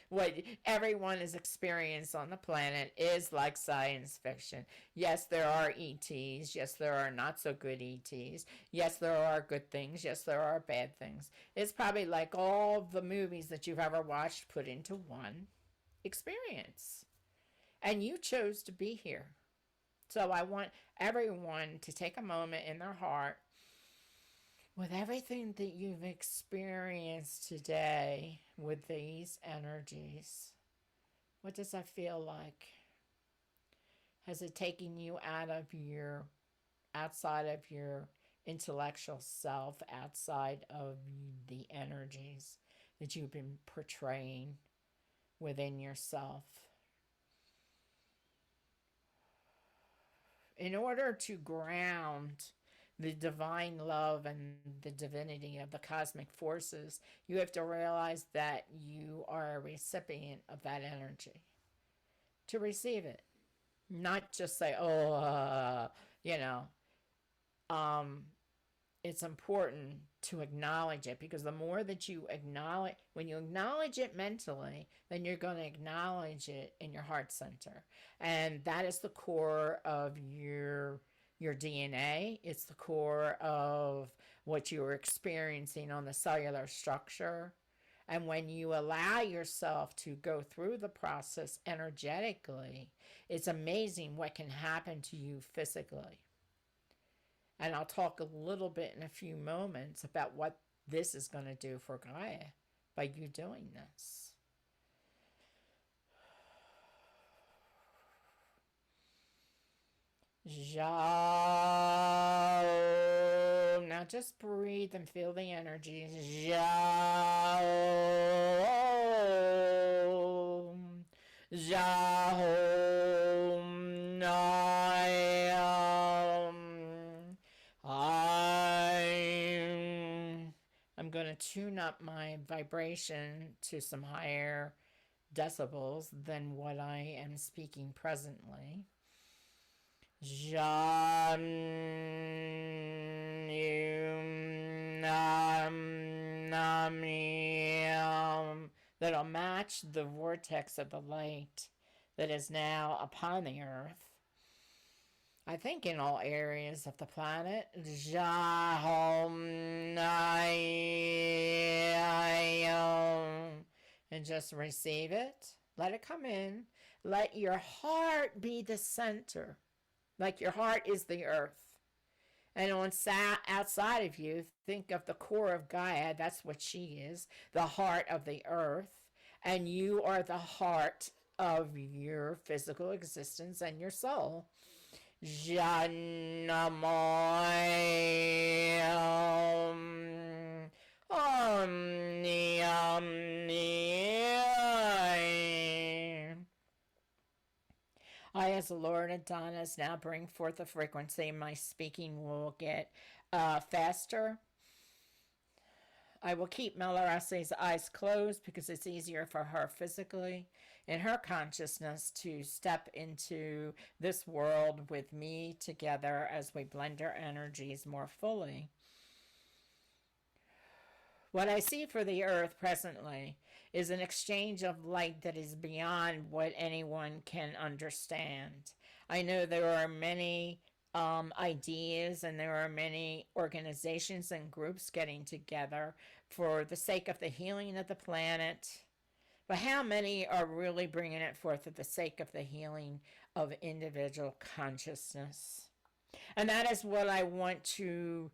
What everyone is experiencing on the planet is like science fiction. Yes, there are ETs. Yes, there are not so good ETs. Yes, there are good things. Yes, there are bad things. It's probably like all the movies that you've ever watched put into one experience. And you chose to be here. So I want everyone to take a moment in their heart with everything that you've experienced today with these energies. What does that feel like? Has it taken you outside of your intellectual self, outside of the energies that you've been portraying within yourself? In order to ground the divine love and the divinity of the cosmic forces, you have to realize that you are a recipient of that energy. To receive it. Not just say, it's important to acknowledge it, because the more that you acknowledge, when you acknowledge it mentally, then you're going to acknowledge it in your heart center. And that is the core of your DNA. It's the core of what you're experiencing on the cellular structure. And when you allow yourself to go through the process energetically, it's amazing what can happen to you physically. And I'll talk a little bit in a few moments about what this is going to do for Gaia by you doing this. Zhao. Now just breathe and feel the energy. Zhao. Zhao. I'm going to tune up my vibration to some higher decibels than what I am speaking presently. That'll match the vortex of the light that is now upon the earth. I think in all areas of the planet. And just receive it. Let it come in. Let your heart be the center. Like your heart is the earth. And outside of you, think of the core of Gaia. That's what she is. The heart of the earth. And you are the heart of your physical existence and your soul. I, as the Lord Adonis, now bring forth the frequency. My speaking will get faster. I will keep Mahlarissee's eyes closed because it's easier for her physically in her consciousness to step into this world with me together as we blend our energies more fully. What I see for the earth presently is an exchange of light that is beyond what anyone can understand. I know there are many ideas, and there are many organizations and groups getting together for the sake of the healing of the planet. But how many are really bringing it forth for the sake of the healing of individual consciousness? And that is what I want to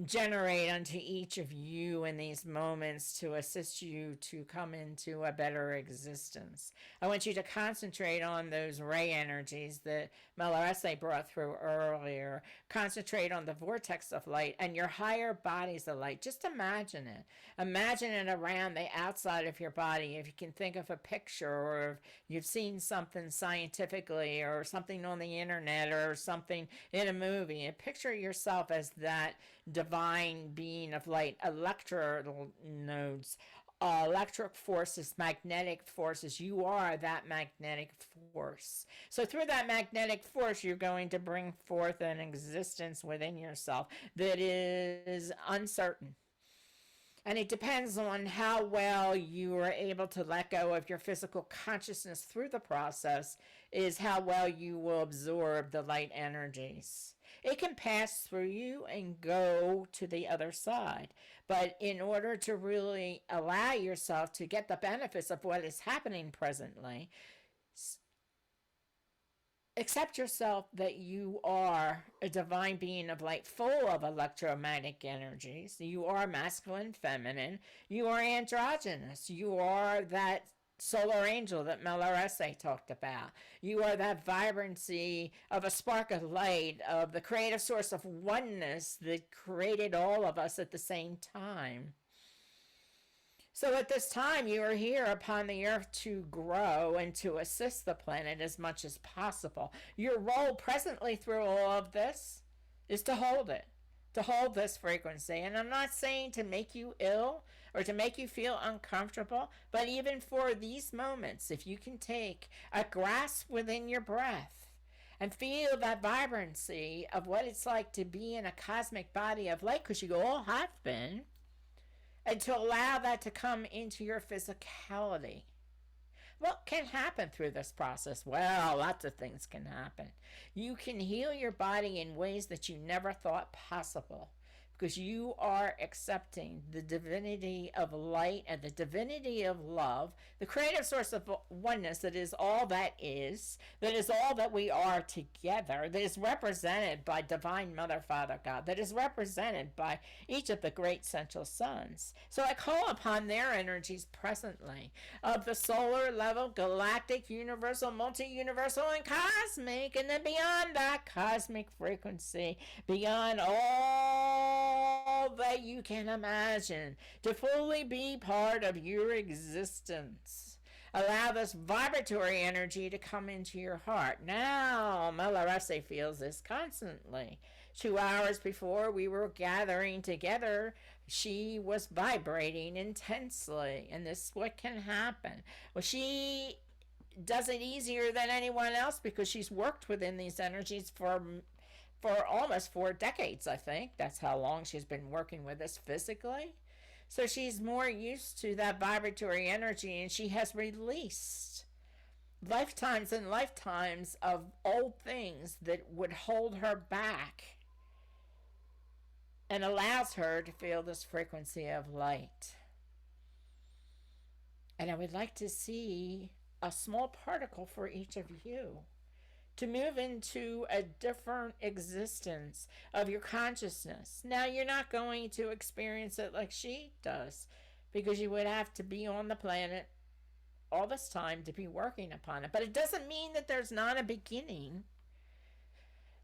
generate unto each of you in these moments to assist you to come into a better existence. I want you to concentrate on those ray energies that Mahlariessee brought through earlier. Concentrate on the vortex of light and your higher bodies of light. Just imagine it. Imagine it around the outside of your body. If you can think of a picture, or if you've seen something scientifically or something on the internet or something in a movie, and picture yourself as that divine being of light, electrical nodes, electric forces, magnetic forces. You are that magnetic force. So through that magnetic force, you're going to bring forth an existence within yourself that is uncertain. And it depends on how well you are able to let go of your physical consciousness through the process, is how well you will absorb the light energies. It can pass through you and go to the other side. But in order to really allow yourself to get the benefits of what is happening presently, accept yourself that you are a divine being of light full of electromagnetic energies. You are masculine, feminine. You are androgynous. You are that solar angel that Mahlariessee talked about. You are that vibrancy of a spark of light, of the creative source of oneness that created all of us at the same time. So at this time, you are here upon the earth to grow and to assist the planet as much as possible. Your role presently through all of this is to hold it, to hold this frequency. And I'm not saying to make you ill or to make you feel uncomfortable, but even for these moments, if you can take a grasp within your breath and feel that vibrancy of what it's like to be in a cosmic body of light, because you all have been, and to allow that to come into your physicality. What can happen through this process? Well, lots of things can happen. You can heal your body in ways that you never thought possible, because you are accepting the divinity of light and the divinity of love, the creative source of oneness that is all that is all that we are together, that is represented by Divine Mother, Father, God, that is represented by each of the great central suns. So I call upon their energies presently of the solar level, galactic, universal, multi-universal, and cosmic, and then beyond that cosmic frequency, beyond all that you can imagine, to fully be part of your existence. Allow this vibratory energy to come into your heart. Now, Mahlariessee feels this constantly. 2 hours before we were gathering together, she was vibrating intensely, and this is what can happen. Well, she does it easier than anyone else because she's worked within these energies for almost 4 decades, I think. That's how long she's been working with us physically. So she's more used to that vibratory energy, and she has released lifetimes and lifetimes of old things that would hold her back, and allows her to feel this frequency of light. And I would like to see a small particle for each of you to move into a different existence of your consciousness. Now, you're not going to experience it like she does, because you would have to be on the planet all this time to be working upon it. But it doesn't mean that there's not a beginning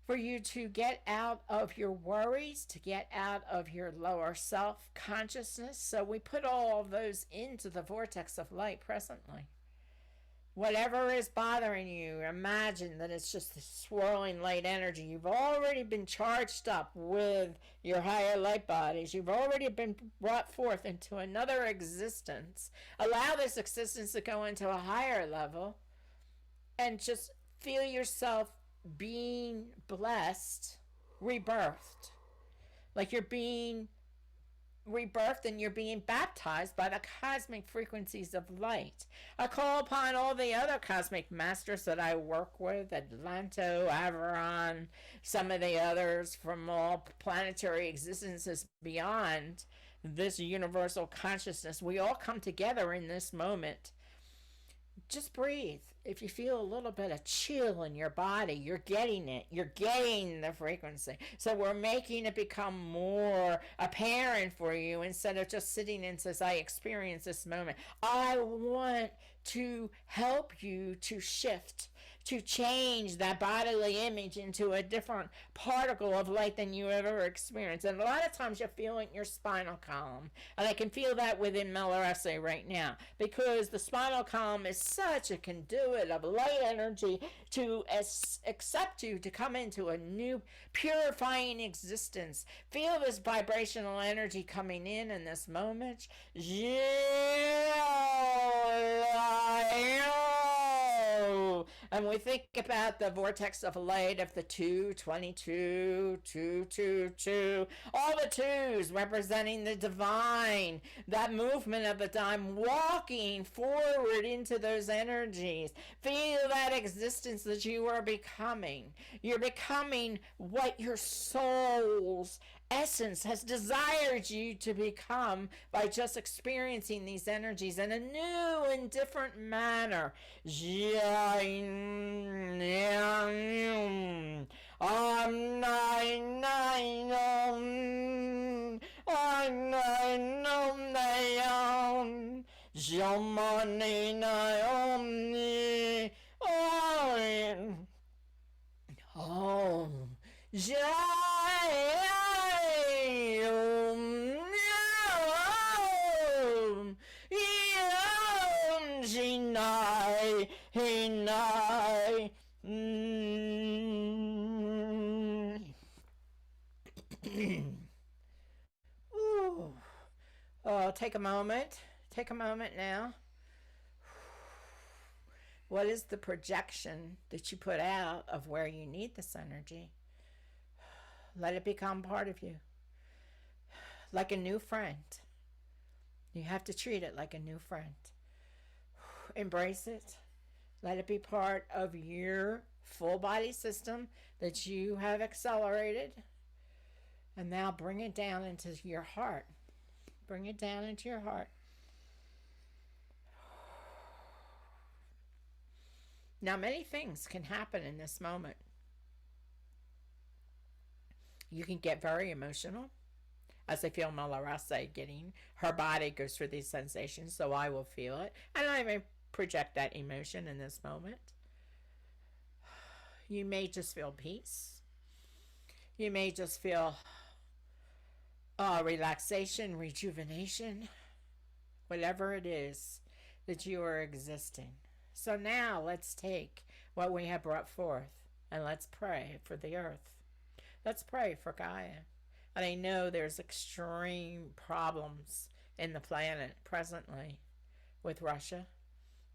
for you to get out of your worries, to get out of your lower self-consciousness. So we put all of those into the vortex of light presently. Whatever is bothering you, imagine that it's just this swirling light energy. You've already been charged up with your higher light bodies. You've already been brought forth into another existence. Allow this existence to go into a higher level and just feel yourself being blessed, rebirthed. Like you're being rebirthed and you're being baptized by the cosmic frequencies of light. I call upon all the other cosmic masters that I work with, Atlanto, Averon, some of the others from all planetary existences beyond this universal consciousness. We all come together in this moment just breathe. If you feel a little bit of chill in your body, you're getting it. You're getting the frequency. So we're making it become more apparent for you instead of just sitting and says, I experience this moment. I want to help you to shift, to change that bodily image into a different particle of light than you ever experienced. And a lot of times you feel it in your spinal column. And I can feel that within Mahlariessee right now, because the spinal column is such a conduit of light energy to accept you to come into a new purifying existence. Feel this vibrational energy coming in this moment. And we think about the vortex of light of the 222, 222, all the twos representing the divine, that movement of the time walking forward into those energies. Feel that existence that you are becoming. You're becoming what your soul's essence has desired you to become by just experiencing these energies in a new and different manner. Oh, take a moment. Take a moment now. What is the projection that you put out of where you need this energy? Let it become part of you. Like a new friend. You have to treat it like a new friend. Embrace it. Let it be part of your full body system that you have accelerated. And now bring it down into your heart. Bring it down into your heart. Now, many things can happen in this moment. You can get very emotional, as I feel Mahlariessee getting. Her body goes through these sensations, so I will feel it. And I may project that emotion in this moment. You may just feel peace. You may just feel relaxation, rejuvenation, whatever it is that you are existing. So now let's take what we have brought forth and let's pray for the earth. Let's pray for Gaia. And I know there's extreme problems in the planet presently with Russia,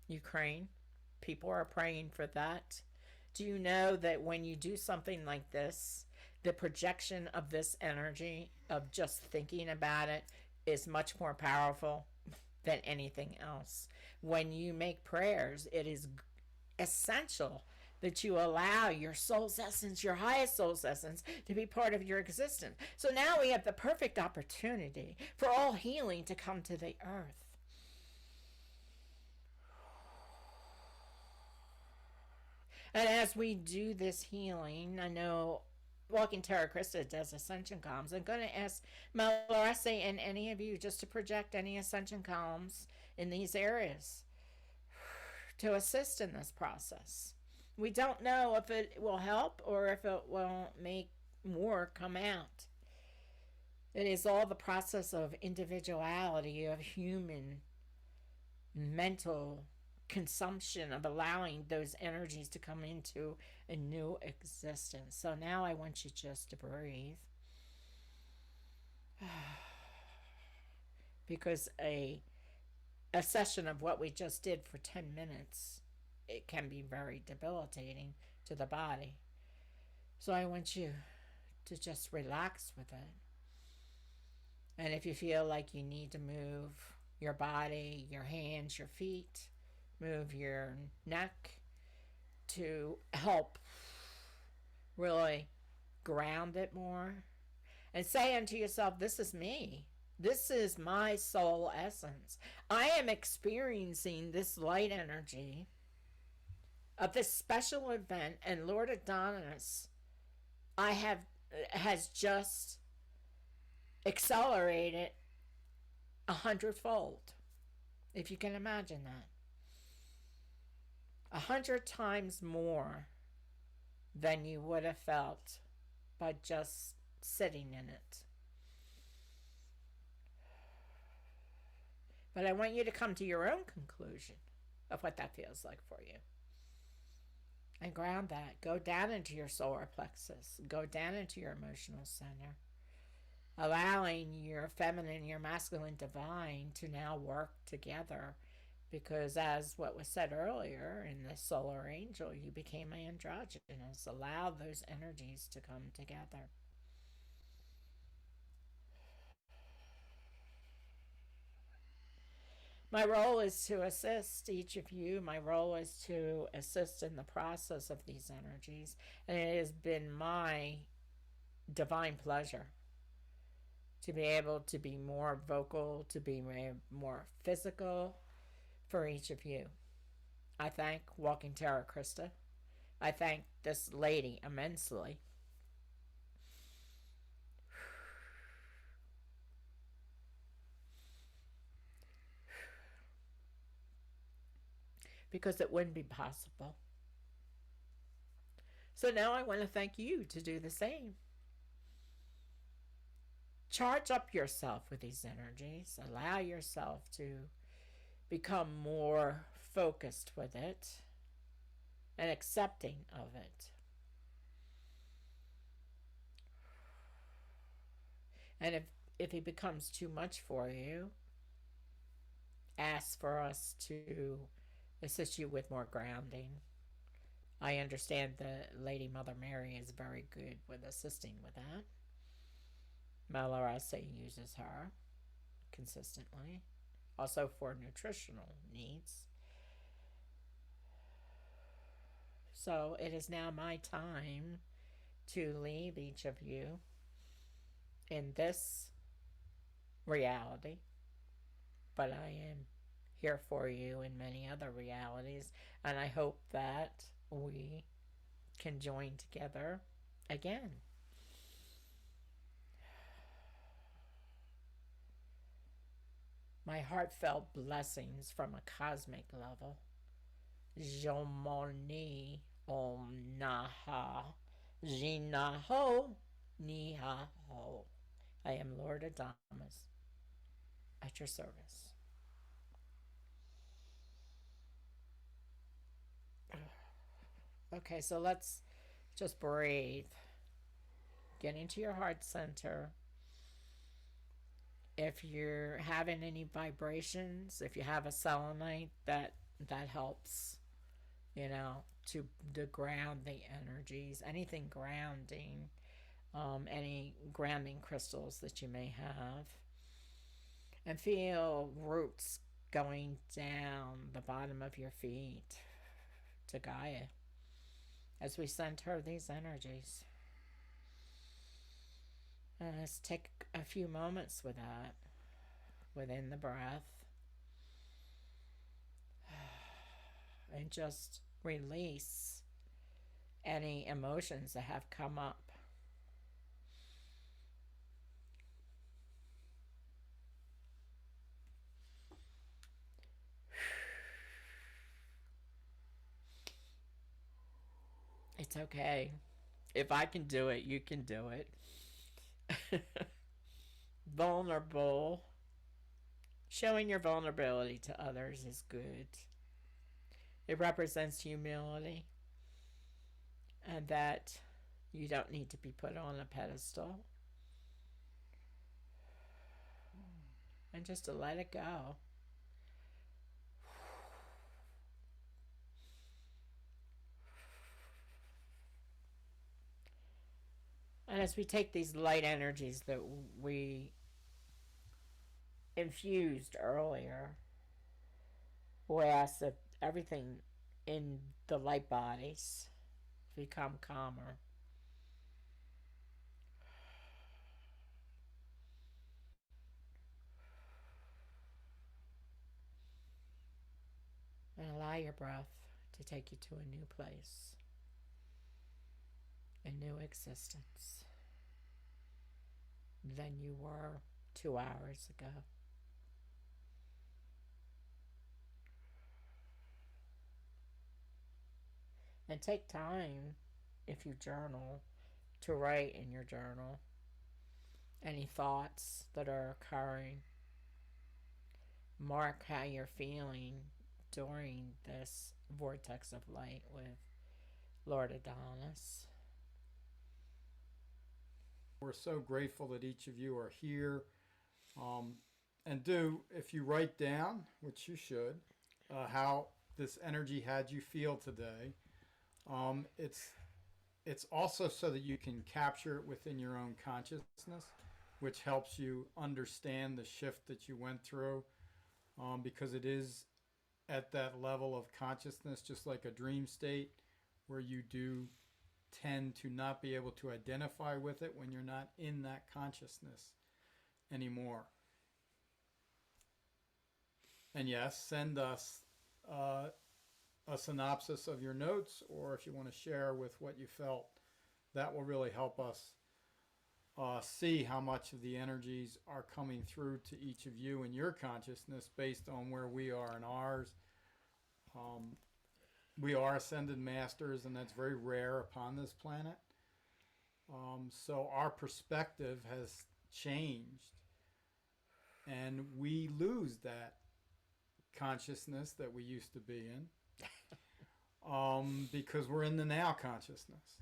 Ukraine. People are praying for that. Do you know that when you do something like this, the projection of this energy, of just thinking about it, is much more powerful than anything else? When you make prayers, it is essential that you allow your soul's essence, your highest soul's essence, to be part of your existence. So now we have the perfect opportunity for all healing to come to the earth. And as we do this healing, I know Walking Terra Christa does ascension columns. I'm going to ask Mahlariessee and any of you just to project any ascension columns in these areas to assist in this process. We don't know if it will help or if it will make more come out. It is all the process of individuality, of human mental consumption, of allowing those energies to come into a new existence. So now I want you just to breathe. Because a session of what we just did for 10 minutes, it can be very debilitating to the body. So I want you to just relax with it. And if you feel like you need to move your body, your hands, your feet, move your neck to help really ground it more. And say unto yourself, this is me. This is my soul essence. I am experiencing this light energy of this special event, and Lord Adonis has just accelerated 100-fold, if you can imagine that. 100 times more than you would have felt by just sitting in it. But I want you to come to your own conclusion of what that feels like for you. And ground that. Go down into your solar plexus. Go down into your emotional center. Allowing your feminine, your masculine divine to now work together. Because as what was said earlier in the solar angel, you became androgynous. Allow those energies to come together. My role is to assist each of you. My role is to assist in the process of these energies. And it has been my divine pleasure to be able to be more vocal, to be more physical for each of you. I thank Walking Terra Krista. I thank this lady immensely. Because it wouldn't be possible. So now I want to thank you to do the same. Charge up yourself with these energies. Allow yourself to become more focused with it and accepting of it. And if it becomes too much for you, ask for us to assist you with more grounding. I understand that Lady Mother Mary is very good with assisting with that. Mahlariessee uses her consistently, also for nutritional needs. So it is now my time to leave each of you in this reality, but I am here for you in many other realities, and I hope that we can join together again. My heartfelt blessings from a cosmic level. Jomoni Om Naha Jinaho Nihaho. I am Lord Adonis at your service. Okay, so let's just breathe. Get into your heart center. If you're having any vibrations, if you have a selenite, that helps, to ground the energies. Anything grounding, any grounding crystals that you may have. And feel roots going down the bottom of your feet to Gaia as we send her these energies. And let's take a few moments with that, within the breath, and just release any emotions that have come up. It's okay. If I can do it, you can do it. Vulnerable. Showing your vulnerability to others is good. It represents humility, and that you don't need to be put on a pedestal. And just to let it go. And as we take these light energies that we infused earlier, we ask that everything in the light bodies become calmer. your breath to take you to a new place, a new existence than you were 2 hours ago. And take time, if you journal, to write in your journal any thoughts that are occurring. Mark how you're feeling during this vortex of light with Lord Adonis. We're so grateful that each of you are here. And do, if you write down, which you should, how this energy had you feel today. It's also so that you can capture it within your own consciousness, which helps you understand the shift that you went through, because it is at that level of consciousness, just like a dream state, where you do tend to not be able to identify with it when you're not in that consciousness anymore. And yes, send us a synopsis of your notes, or if you want to share with what you felt, that will really help us see how much of the energies are coming through to each of you in your consciousness based on where we are in ours. We are ascended masters, and that's very rare upon this planet. So our perspective has changed, and we lose that consciousness that we used to be in, because we're in the now consciousness,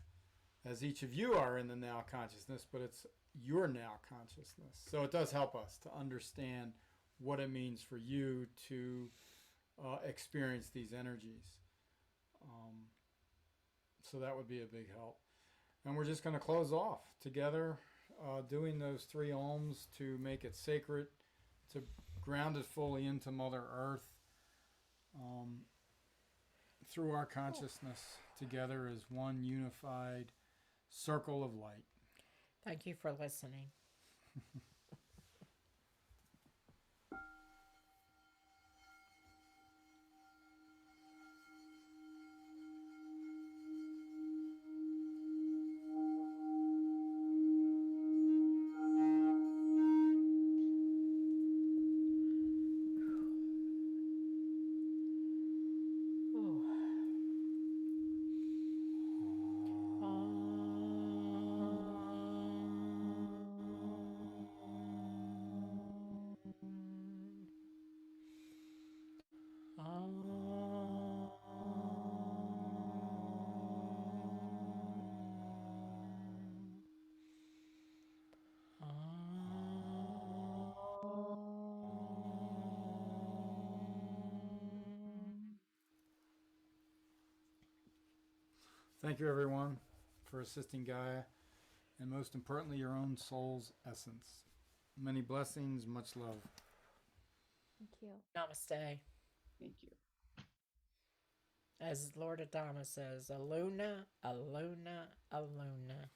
as each of you are in the now consciousness, but it's your now consciousness. So it does help us to understand what it means for you to experience these energies. So that would be a big help. And we're just going to close off together, doing those 3 ohms to make it sacred, to ground it fully into Mother Earth, through our consciousness together as one unified circle of light. Thank you for listening. Thank you, everyone, for assisting Gaia, and most importantly, your own soul's essence. Many blessings, much love. Thank you. Namaste. Thank you. As Lord Adonis says, Aluna, Aluna, Aluna.